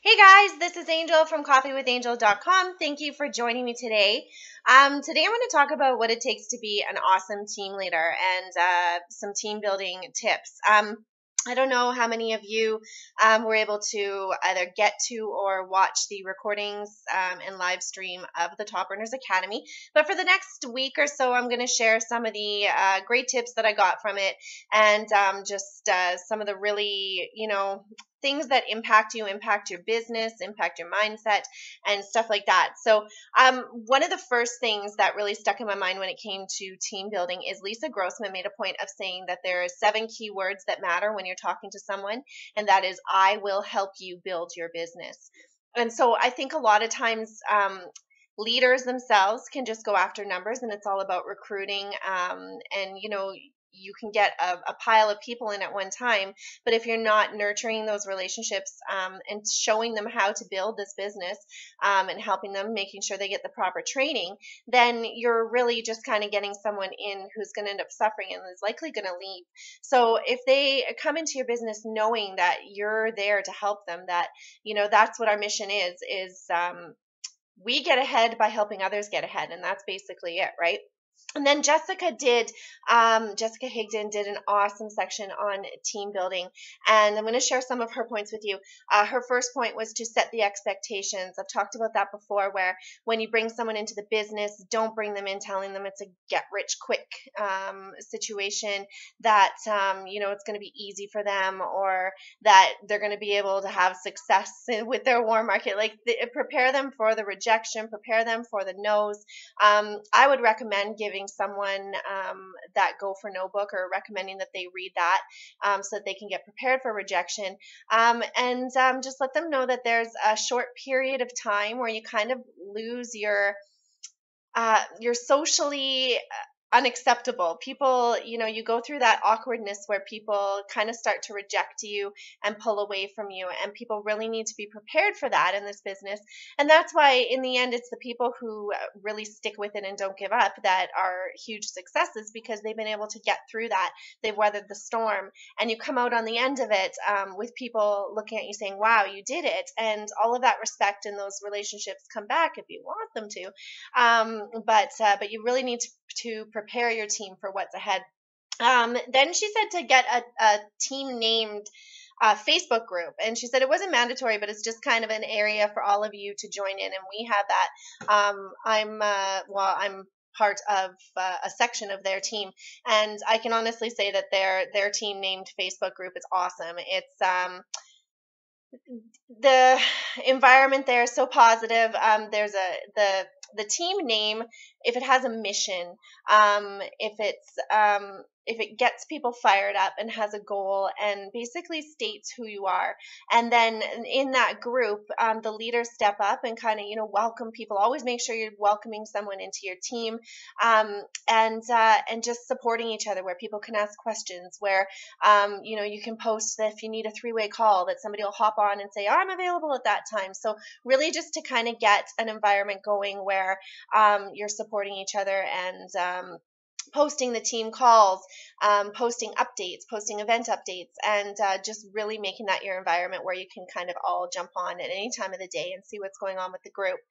Hey guys, this is Angel from coffeewithangel.com. Thank you for joining me today. Today I'm going to talk about what it takes to be an awesome team leader and some team building tips. I don't know how many of you were able to either get to or watch the recordings and live stream of the Top Earners Academy, but for the next week or so, I'm going to share some of the great tips that I got from it and just some of the really, things that impact you, impact your business, impact your mindset, and stuff like that. So, one of the first things that really stuck in my mind when it came to team building is Lisa Grossman made a point of saying that there are 7 key words that matter when you're talking to someone, and that is, I will help you build your business. And so I think a lot of times, leaders themselves can just go after numbers and it's all about recruiting. And you can get a pile of people in at one time, but if you're not nurturing those relationships and showing them how to build this business and helping them, making sure they get the proper training, then you're really just kind of getting someone in who's going to end up suffering and is likely going to leave. So if they come into your business knowing that you're there to help them, that that's what our mission is we get ahead by helping others get ahead, and that's basically it, right? And then Jessica Higdon did an awesome section on team building, and I'm going to share some of her points with you. Her first point was to set the expectations. I've talked about that before, where when you bring someone into the business, don't bring them in telling them it's a get-rich-quick situation, that it's going to be easy for them, or that they're going to be able to have success with their warm market. Prepare them for the rejection, prepare them for the no's. I would recommend giving someone that Go for No book, or recommending that they read that so that they can get prepared for rejection, and just let them know that there's a short period of time where you kind of lose your socially unacceptable. People, you go through that awkwardness where people kind of start to reject you and pull away from you, and people really need to be prepared for that in this business. And that's why in the end it's the people who really stick with it and don't give up that are huge successes, because they've been able to get through that. They've weathered the storm, and you come out on the end of it with people looking at you saying, wow, you did it. And all of that respect and those relationships come back if you want them to. But you really need to prepare your team for what's ahead. Then she said to get a team named Facebook group, and she said it wasn't mandatory, but it's just kind of an area for all of you to join in, and we have that. I'm part of a section of their team, and I can honestly say that their team named Facebook group is awesome. It's the environment there is so positive. There's the team name, if it has a mission, if it gets people fired up and has a goal and basically states who you are, and then in that group, the leaders step up and kind of welcome people. Always make sure you're welcoming someone into your team, and just supporting each other, where people can ask questions, where you can post that if you need a 3-way call, that somebody will hop on and say, oh, I'm available at that time. So really just to kind of get an environment going where you're supporting each other and posting the team calls, posting updates, posting event updates, and just really making that your environment where you can kind of all jump on at any time of the day and see what's going on with the group.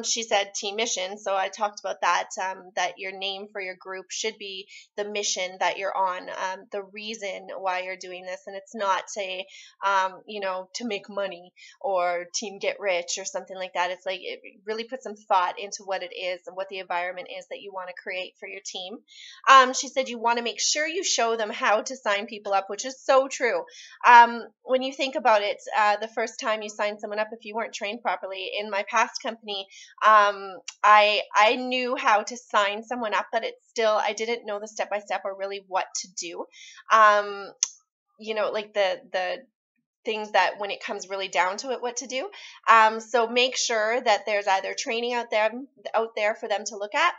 She said team mission, so I talked about that, that your name for your group should be the mission that you're on, the reason why you're doing this, and it's not to make money or team get rich or something like that. It's like it really puts some thought into what it is and what the environment is that you want to create for your team. She said you want to make sure you show them how to sign people up, which is so true. When you think about it, the first time you sign someone up, if you weren't trained properly, in my past company, I knew how to sign someone up, but I didn't know the step-by-step or really what to do. Like the things that when it comes really down to it, what to do. So make sure that there's either training out there for them to look at,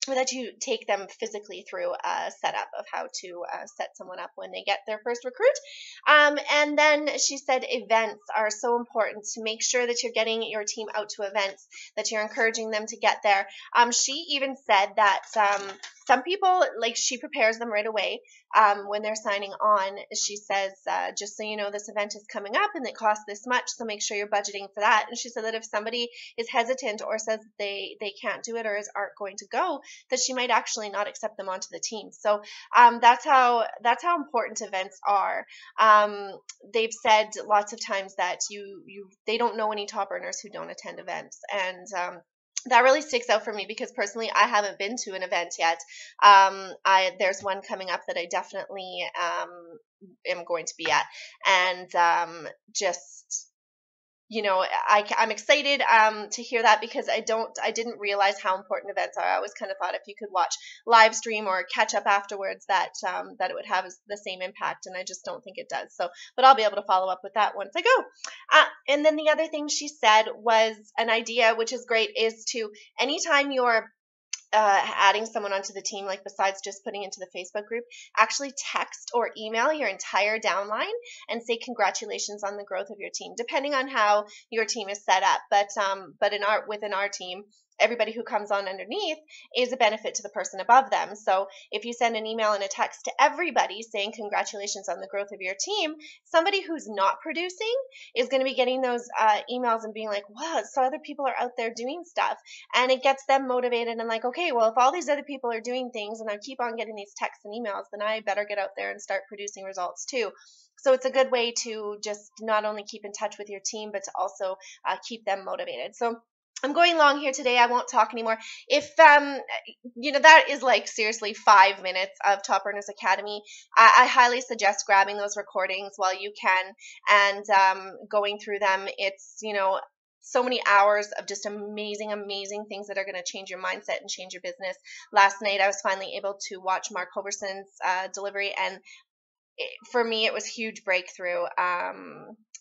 or that you take them physically through a setup of how to set someone up when they get their first recruit. And then she said events are so important, to make sure that you're getting your team out to events, that you're encouraging them to get there. She even said that some people, like, she prepares them right away. When they're signing on, she says, just so you know, this event is coming up and it costs this much, so make sure you're budgeting for that. And she said that if somebody is hesitant or says they can't do it or aren't going to go, that she might actually not accept them onto the team. So that's how important events are. They've said lots of times that they don't know any top earners who don't attend events, and that really sticks out for me because personally I haven't been to an event yet. There's one coming up that I definitely am going to be at, and just, you know, I'm excited to hear that because I didn't realize how important events are. I always kind of thought if you could watch live stream or catch up afterwards that it would have the same impact, and I just don't think it does. So, but I'll be able to follow up with that once I go. And then the other thing she said was an idea, which is great, is to, anytime you're adding someone onto the team, like besides just putting into the Facebook group, actually text or email your entire downline and say congratulations on the growth of your team, depending on how your team is set up. But within our team, everybody who comes on underneath is a benefit to the person above them. So if you send an email and a text to everybody saying congratulations on the growth of your team, somebody who's not producing is going to be getting those emails and being like, wow, so other people are out there doing stuff. And it gets them motivated and like, okay, well, if all these other people are doing things and I keep on getting these texts and emails, then I better get out there and start producing results too. So it's a good way to just not only keep in touch with your team, but to also keep them motivated. So I'm going long here today. I won't talk anymore. If, you know, that is like seriously 5 minutes of Top Earners Academy. I highly suggest grabbing those recordings while you can and going through them. It's, you know, so many hours of just amazing things that are going to change your mindset and change your business. Last night, I was finally able to watch Mark Hoverson's delivery, and for me, it was a huge breakthrough.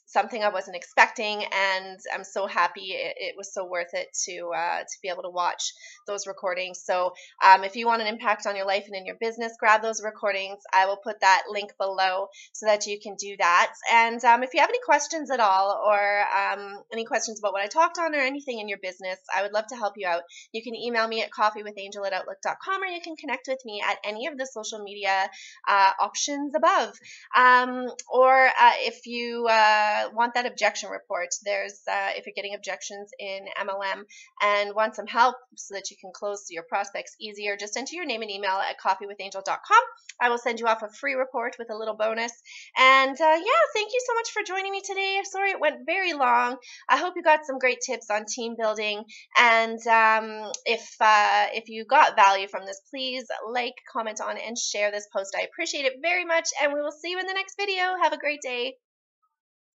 Something I wasn't expecting, and I'm so happy. It was so worth it to be able to watch those recordings. So if you want an impact on your life and in your business, grab those recordings. I will put that link below so that you can do that. And if you have any questions at all, or any questions about what I talked on or anything in your business, I would love to help you out. You can email me at coffeewithangel@outlook.com, or you can connect with me at any of the social media options above. Or if you want that objection report, there's if you're getting objections in MLM and want some help so that you can close your prospects easier, just enter your name and email at coffeewithangel.com. I will send you off a free report with a little bonus. And yeah, thank you so much for joining me today. Sorry it went very long. I hope you got some great tips on team building. And if you got value from this, please like, comment on, and share this post. I appreciate it very much, and we will see you in the next video. Have a great day.